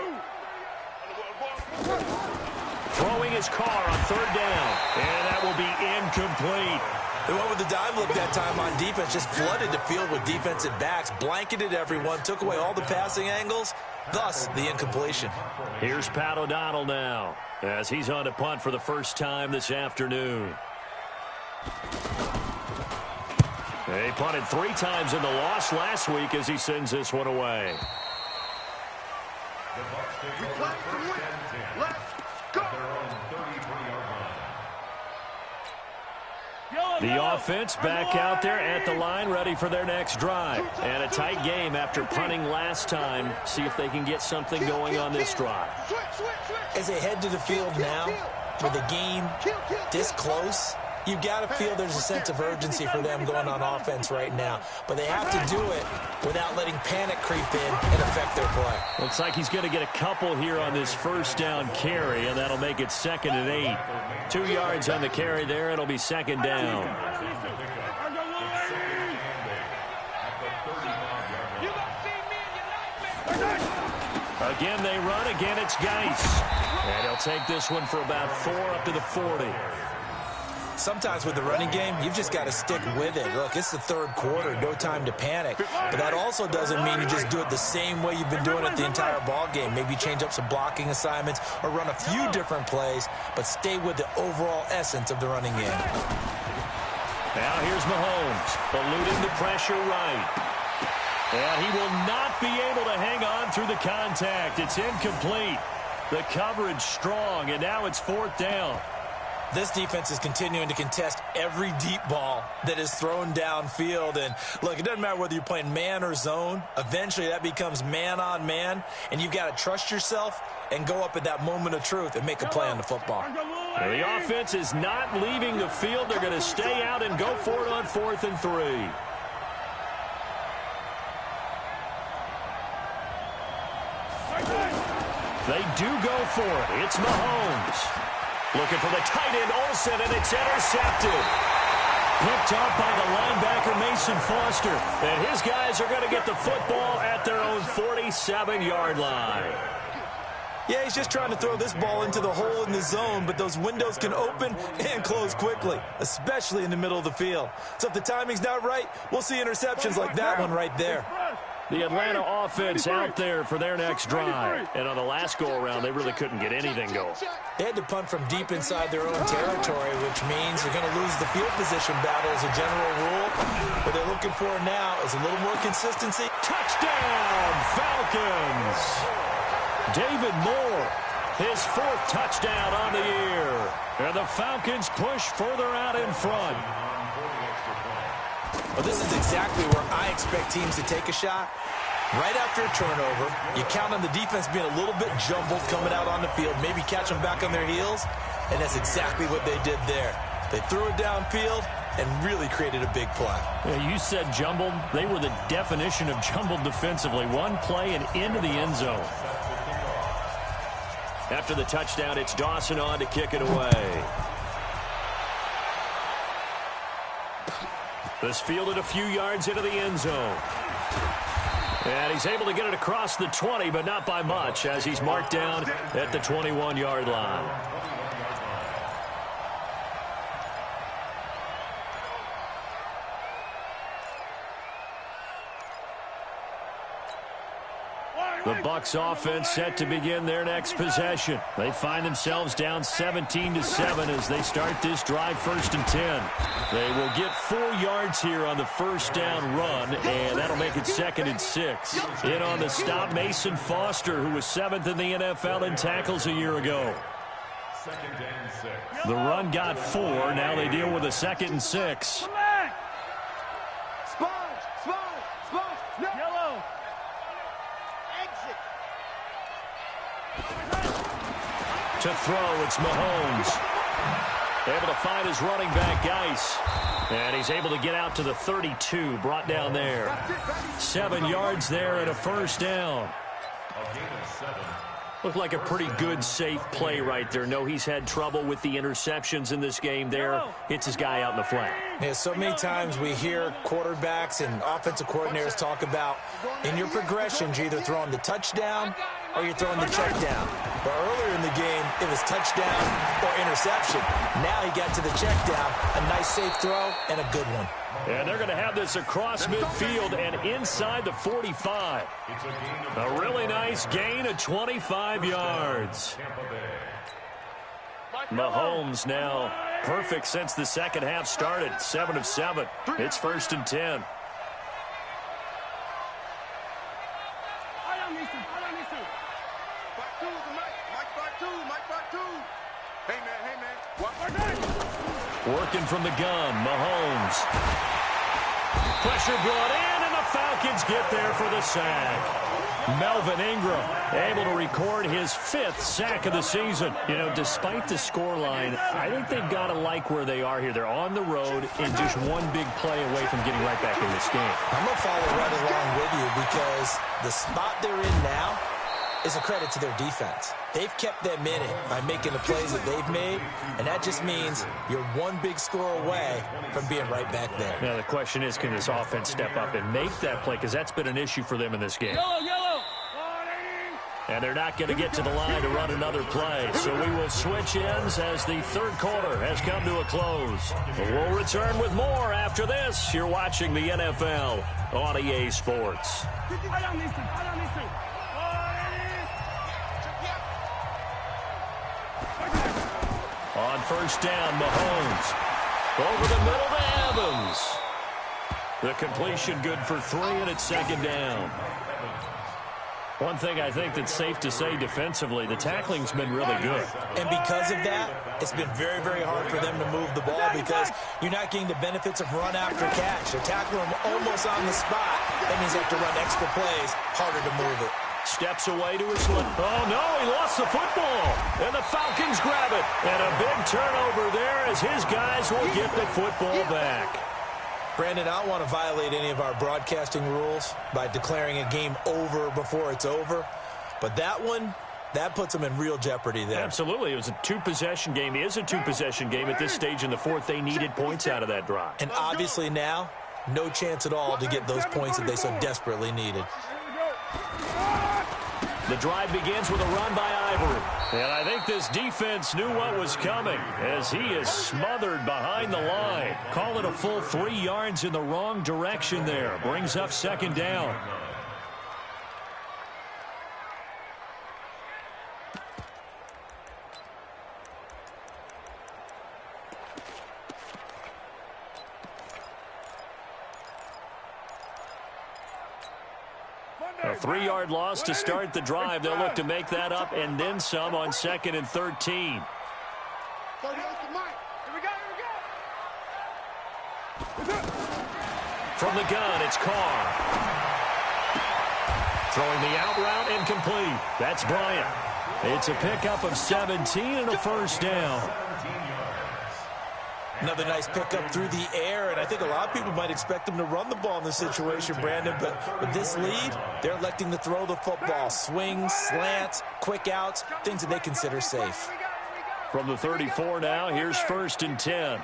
Throwing his car on third down, and that will be incomplete. They went with the dime look that time on defense, just flooded the field with defensive backs, blanketed everyone, took away all the passing angles, thus the incompletion. Here's Pat O'Donnell now as he's on to punt for the first time this afternoon. They punted 3 times in the loss last week as he sends this one away. The Bucs take over first and 10. Let's go. At their own 33-yard line. Yellow. The offense back out there at the line, ready for their next drive. And a tight game after punting last time. See if they can get something going on this drive. As they head to the field now, with the game this close, you've got to feel there's a sense of urgency for them going on offense right now. But they have to do it without letting panic creep in and affect their play. Looks like he's going to get a couple here on this first down carry, and that'll make it 2nd and 8. 2 yards on the carry there. It'll be 2nd down. Again, they run. Again, it's Geis. And he'll take this one for about 4 up to the 40. Sometimes with the running game, you've just got to stick with it. Look, it's the 3rd quarter, no time to panic. But that also doesn't mean you just do it the same way you've been doing it the entire ball game. Maybe change up some blocking assignments or run a few different plays, but stay with the overall essence of the running game. Now here's Mahomes, eluding the pressure right. And he will not be able to hang on through the contact. It's incomplete. The coverage strong, and now it's 4th down. This defense is continuing to contest every deep ball that is thrown downfield. And, look, it doesn't matter whether you're playing man or zone. Eventually, that becomes man-on-man, and you've got to trust yourself and go up at that moment of truth and make a play on the football. Now, the offense is not leaving the field. They're going to stay out and go for it on 4th and 3. They do go for it. It's Mahomes. Looking for the tight end, Olsen, and it's intercepted. Picked up by the linebacker, Mason Foster. And his guys are going to get the football at their own 47-yard line. Yeah, he's just trying to throw this ball into the hole in the zone, but those windows can open and close quickly, especially in the middle of the field. So if the timing's not right, we'll see interceptions like that one right there. The Atlanta offense out there for their next drive. And on the last go-around, they really couldn't get anything going. They had to punt from deep inside their own territory, which means they're going to lose the field position battle as a general rule. What they're looking for now is a little more consistency. Touchdown, Falcons! David Moore, his 4th touchdown on the year. And the Falcons push further out in front. Well, this is exactly where I expect teams to take a shot. Right after a turnover, you count on the defense being a little bit jumbled coming out on the field, maybe catch them back on their heels, and that's exactly what they did there. They threw it downfield and really created a big play. Yeah, you said jumbled. They were the definition of jumbled defensively. One play and into the end zone. After the touchdown, it's Dawson on to kick it away. This fielded a few yards into the end zone. And he's able to get it across the 20, but not by much, as he's marked down at the 21-yard line. The Bucs offense set to begin their next possession. They find themselves down 17-7 as they start this drive 1st and 10. They will get 4 yards here on the first down run, and that'll make it 2nd and 6. In on the stop, Mason Foster, who was 7th in the NFL in tackles a year ago. 2nd and 6. The run got 4. Now they deal with a 2nd and 6. To throw, it's Mahomes. Able to find his running back, Geis. And he's able to get out to the 32, brought down there. 7 yards there and a first down. A gain of 7. Looked like a pretty good, safe play right there. No, he's had trouble with the interceptions in this game there. Hits his guy out in the flat. Yeah, so many times we hear quarterbacks and offensive coordinators talk about in your progressions, you're either throwing the touchdown or you're throwing the check down. But earlier in the game, it was touchdown or interception. Now he got to the check down, a nice safe throw, and a good one. And they're going to have this across midfield and inside the 45. A really nice gain of 25 yards. Mahomes now perfect since the second half started. 7 of 7. It's 1st and 10. Hey, man. What? Working from the gun, Mahomes. Pressure brought in, and the Falcons get there for the sack. Melvin Ingram able to record his 5th sack of the season. You know, despite the scoreline, I think they've got to like where they are here. They're on the road and just one big play away from getting right back in this game. I'm going to follow right along with you because the spot they're in now is a credit to their defense. They've kept them in it by making the plays that they've made, and that just means you're one big score away from being right back there. Now, the question is, can this offense step up and make that play? Because that's been an issue for them in this game. Yellow. And they're not going to get to the line to run another play. So we will switch ends as the third quarter has come to a close. We'll return with more after this. You're watching the NFL on EA Sports. On first down, Mahomes. Over the middle to Evans. The completion good for 3, and it's second down. One thing I think that's safe to say defensively, the tackling's been really good. And because of that, it's been very, very hard for them to move the ball because you're not getting the benefits of run after catch. They tackle them almost on the spot. That means they have to run extra plays, harder to move it. Steps away to his left. Oh, no, he lost the football. And the Falcons grab it. And a big turnover there as his guys will get the football back. Brandon, I don't want to violate any of our broadcasting rules by declaring a game over before it's over. But that one, that puts them in real jeopardy there. Absolutely. It was a two-possession game. It is a two-possession game at this stage in the fourth. They needed points out of that drive. And obviously now, no chance at all to get those points that they so desperately needed. The drive begins with a run by Ivory. And I think this defense knew what was coming as he is smothered behind the line. Call it a full 3 yards in the wrong direction there. Brings up second down. A 3-yard loss to start the drive. They'll look to make that up and then some on 2nd and 13. From the gun, it's Carr. Throwing the out route incomplete. That's Bryant. It's a pickup of 17 and a first down. Another nice pickup through the air, and I think a lot of people might expect them to run the ball in this situation, Brandon, but with this lead, they're electing to throw the football. Swings, slants, quick outs, things that they consider safe. From the 34 now, here's 1st and 10.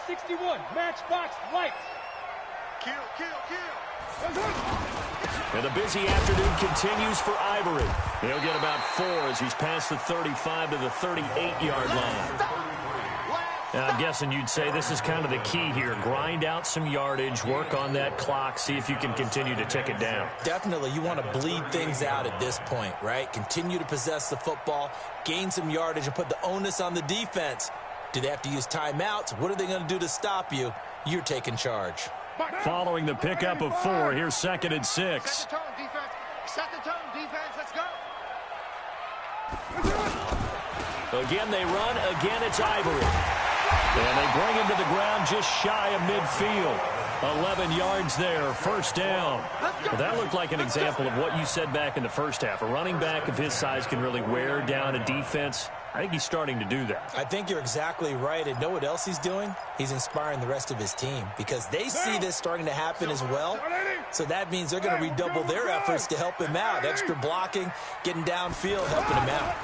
61, matchbox lights. Kill. And the busy afternoon continues for Ivory. He'll get about 4 as he's past the 35 to the 38-yard line. Now, I'm guessing you'd say this is kind of the key here. Grind out some yardage, work on that clock, see if you can continue to tick it down. Definitely. You want to bleed things out at this point, right? Continue to possess the football, gain some yardage, and put the onus on the defense. Do they have to use timeouts? What are they going to do to stop you? You're taking charge. Following the pickup of 4, here's 2nd and 6. Set the tone, defense. Set the tone, defense. Let's go. Again, they run. Again, it's Ivory. And they bring him to the ground just shy of midfield. 11 yards there, first down. Well, that looked like an example of what you said back in the first half. A running back of his size can really wear down a defense. I think he's starting to do that. I think you're exactly right. And know what else he's doing? He's inspiring the rest of his team because they see this starting to happen as well. So that means they're going to redouble their efforts to help him out. Extra blocking, getting downfield, helping him out.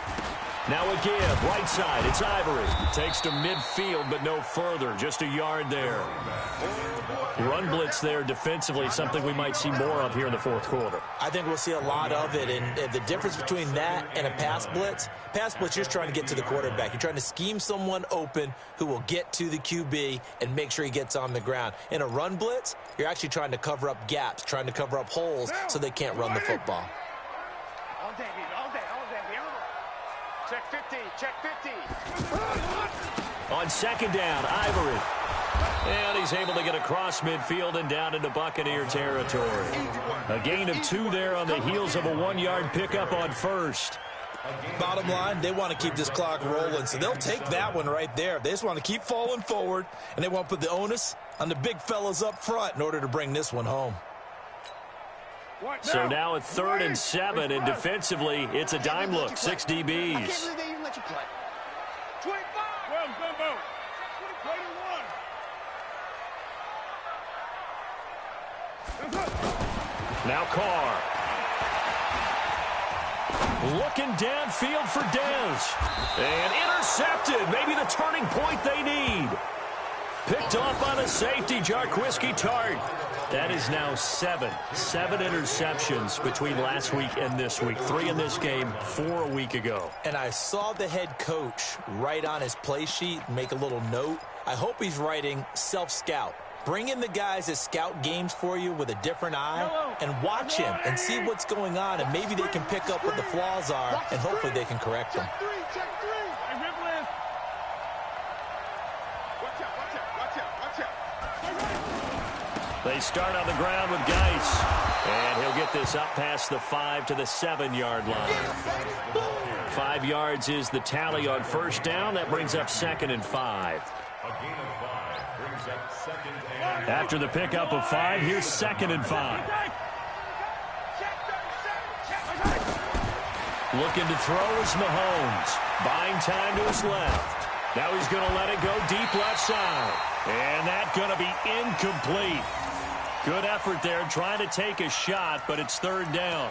Now a give, right side, it's Ivory. Takes to midfield, but no further, just a yard there. Run blitz there defensively, something we might see more of here in the fourth quarter. I think we'll see a lot of it, and the difference between that and a pass blitz, you're just trying to get to the quarterback. You're trying to scheme someone open who will get to the QB and make sure he gets on the ground. In a run blitz, you're actually trying to cover up gaps, trying to cover up holes so they can't run the football. All day. Check 50, check 50. On 2nd down, Ivory. And he's able to get across midfield and down into Buccaneer territory. A gain of 2 there on the heels of a 1-yard pickup on 1st. Bottom line, they want to keep this clock rolling, so they'll take that one right there. They just want to keep falling forward, and they want to put the onus on the big fellas up front in order to bring this one home. So now at 3rd and 7, and defensively, it's a dime look, 6 DBs. I can't believe they even let you play. 25. Well, Gumbo. 21. Now Carr. Looking downfield for Dez. And intercepted. Maybe the turning point they need. Picked off on a safety, Jarquiski Tart. That is now 7 interceptions between last week and this week. 3 in this game, 4 a week ago. And I saw the head coach write on his play sheet and make a little note. I hope he's writing self-scout. Bring in the guys that scout games for you with a different eye and watch him and see what's going on, and maybe they can pick up what the flaws are, and hopefully they can correct them. Check 3. Watch out. They start on the ground with Geis. And he'll get this up past the 5 to the 7-yard line. 5 yards is the tally on first down. That brings up 2nd and 5. After the pickup of 5, here's 2nd and 5. Looking to throw is Mahomes. Buying time to his left. Now he's going to let it go deep left side. And that's going to be incomplete. Good effort there trying to take a shot, but it's 3rd down.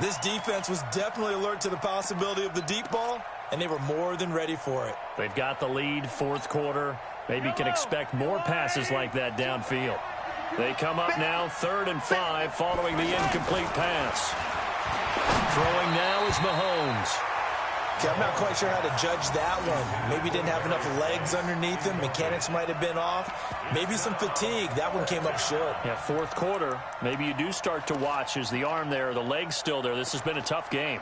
This defense was definitely alert to the possibility of the deep ball, and they were more than ready for it. They've got the lead, 4th quarter. Maybe can expect more passes like that downfield. They come up now, 3rd and 5, following the incomplete pass. Throwing now is Mahomes. Okay, I'm not quite sure how to judge that one. Maybe didn't have enough legs underneath him. Mechanics might have been off. Maybe some fatigue. That one came up short. Yeah, 4th quarter. Maybe you do start to watch. Is the arm there, the leg's still there? This has been a tough game.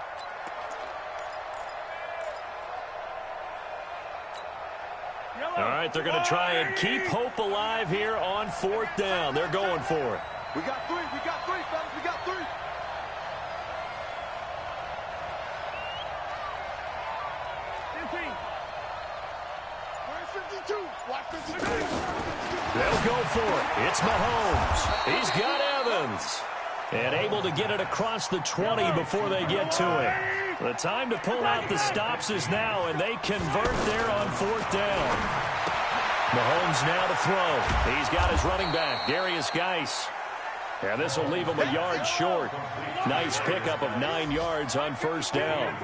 All right, they're going to try and keep hope alive here on 4th down. They're going for it. We got 3, fellas, we got 3. They'll go for it. It's Mahomes. He's got Evans. And able to get it across the 20 before they get to it. The time to pull out the stops is now, and they convert there on 4th down. Mahomes now to throw. He's got his running back, Darius Geis. And this will leave him a yard short. Nice pickup of 9 yards on 1st down.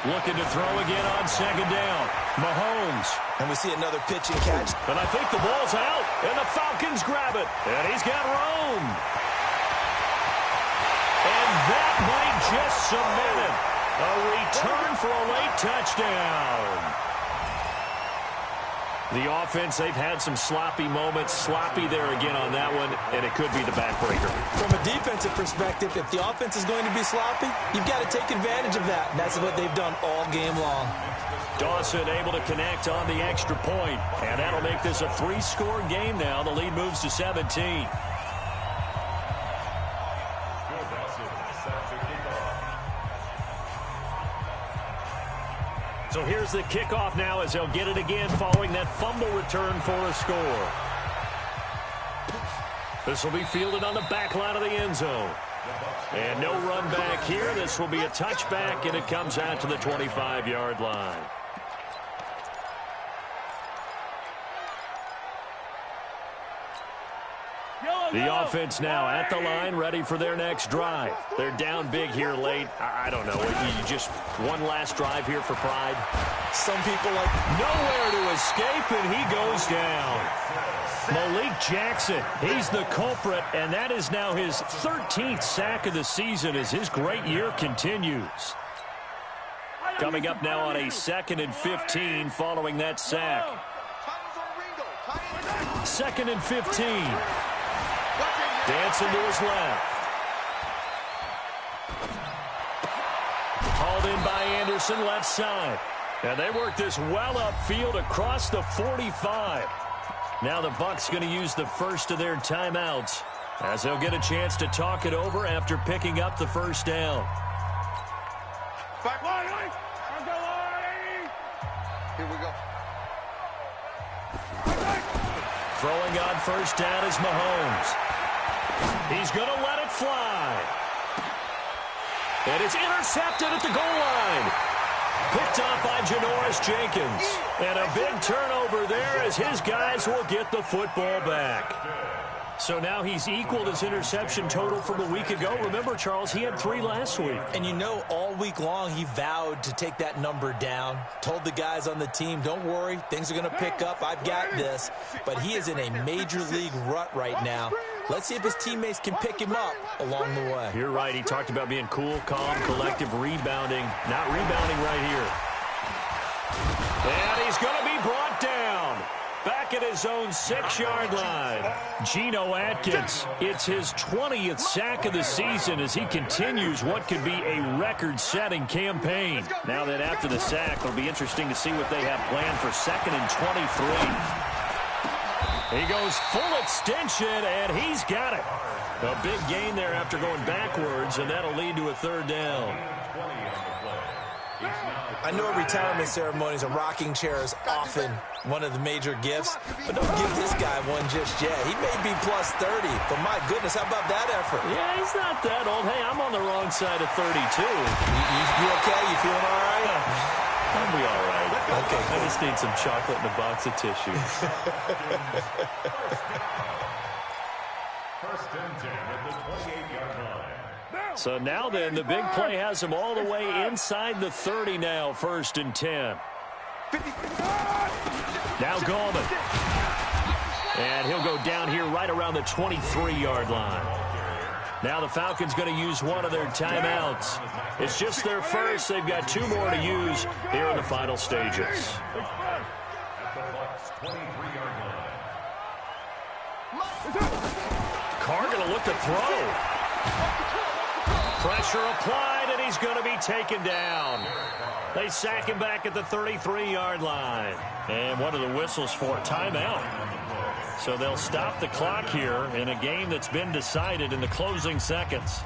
Looking to throw again on 2nd down. Mahomes. And we see another pitch and catch. And I think the ball's out. And the Falcons grab it. And he's got room. And that might just cement it. A return for a late touchdown. The offense, they've had some sloppy moments. Sloppy there again on that one, and it could be the backbreaker. From a defensive perspective, if the offense is going to be sloppy, you've got to take advantage of that, and that's what they've done all game long. Dawson able to connect on the extra point, and that'll make this a 3-score game now. The lead moves to 17. So here's the kickoff now as they'll get it again following that fumble return for a score. This will be fielded on the back line of the end zone. And no run back here. This will be a touchback, and it comes out to the 25-yard line. The offense now at the line, ready for their next drive. They're down big here late. I don't know. You just one last drive here for pride. Some people like nowhere to escape, and he goes down. Malik Jackson, he's the culprit, and that is now his 13th sack of the season as his great year continues. Coming up now on a 2nd and 15 following that sack. 2nd and 15. Dancing to his left. Hauled in by Anderson, left side. And they work this well upfield across the 45. Now the Bucs going to use the first of their timeouts as he'll get a chance to talk it over after picking up the first down. Here we go. Throwing on first down is Mahomes. He's going to let it fly. And it's intercepted at the goal line. Picked up by Janoris Jenkins. And a big turnover there as his guys will get the football back. So now he's equaled his interception total from a week ago. Remember, Charles, he had 3 last week. And you know, all week long he vowed to take that number down. Told the guys on the team, don't worry, things are going to pick up. I've got this. But he is in a major league rut right now. Let's see if his teammates can pick him up along the way. You're right. He talked about being cool, calm, collective, rebounding. Not rebounding right here. And he's going to be brought down. Back at his own 6-yard line. Geno Atkins, it's his 20th sack of the season as he continues what could be a record-setting campaign. Now that after the sack, it'll be interesting to see what they have planned for 2nd and 23. He goes full extension, and he's got it. A big gain there after going backwards, and that'll lead to a 3rd down. I know at retirement ceremonies, a rocking chair is often one of the major gifts, but don't give this guy one just yet. He may be plus 30, but my goodness, how about that effort? Yeah, he's not that old. Hey, I'm on the wrong side of 32. You okay? You feeling all right? I'll be all right. Okay, I just need some chocolate and a box of tissues. First and 10 at the 28-yard line. So now then, the big play has him all the way inside the 30 now, 1st and 10. Now Gallman. And he'll go down here right around the 23-yard line. Now the Falcons going to use one of their timeouts. It's just their first. They've got 2 more to use here in the final stages. At the Bucs 23-yard line. Carr going to look to throw. Pressure applied, and he's going to be taken down. They sack him back at the 33-yard line. And what are the whistles for? Timeout. So they'll stop the clock here in a game that's been decided in the closing seconds.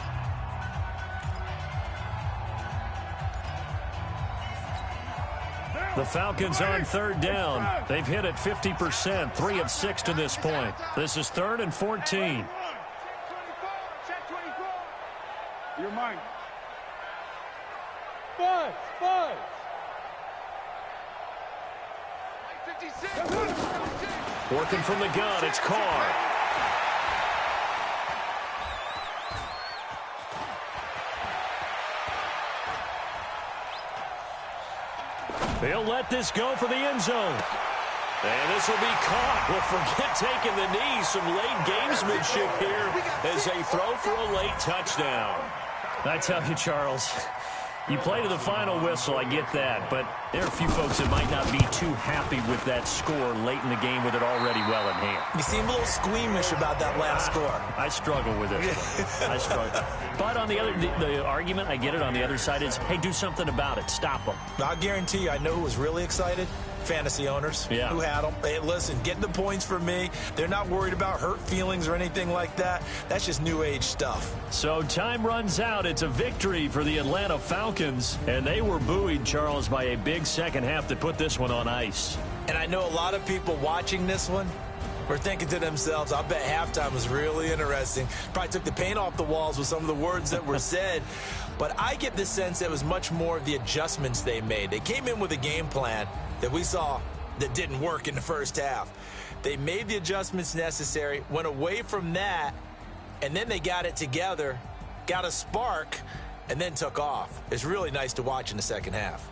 The Falcons on 3rd down. They've hit it 50%, 3 of 6 to this point. This is 3rd and 14. You're mine. Five. 56. Working from the gun, it's Carr. They'll let this go for the end zone. And this will be caught. Well, forget taking the knee. Some late gamesmanship here as they throw for a late touchdown. I tell you, Charles, you play to the final whistle, I get that, but there are a few folks that might not be too happy with that score late in the game with it already well in hand. You seem a little squeamish about that last score. I struggle with it. I struggle. But on the other, the argument, I get it, on the other side is, hey, do something about it. Stop them. I'll guarantee you, I know who was really excited. Fantasy owners who had them. Hey, listen, getting the points for me. They're not worried about hurt feelings or anything like that. That's just new age stuff. So time runs out. It's a victory for the Atlanta Falcons. And they were buoyed, Charles, by a big second half that put this one on ice. And I know a lot of people watching this one were thinking to themselves, I bet halftime was really interesting. Probably took the paint off the walls with some of the words that were said. But I get the sense that it was much more of the adjustments they made. They came in with a game plan that we saw that didn't work in the first half. They made the adjustments necessary, went away from that, and then they got it together, got a spark, and then took off. It's really nice to watch in the second half.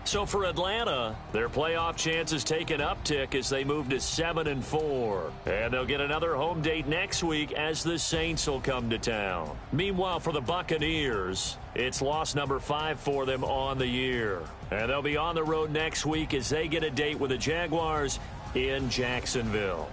So for Atlanta, their playoff chances take an uptick as they move to 7-4. And they'll get another home date next week as the Saints will come to town. Meanwhile, for the Buccaneers, it's loss number 5 for them on the year. And they'll be on the road next week as they get a date with the Jaguars in Jacksonville.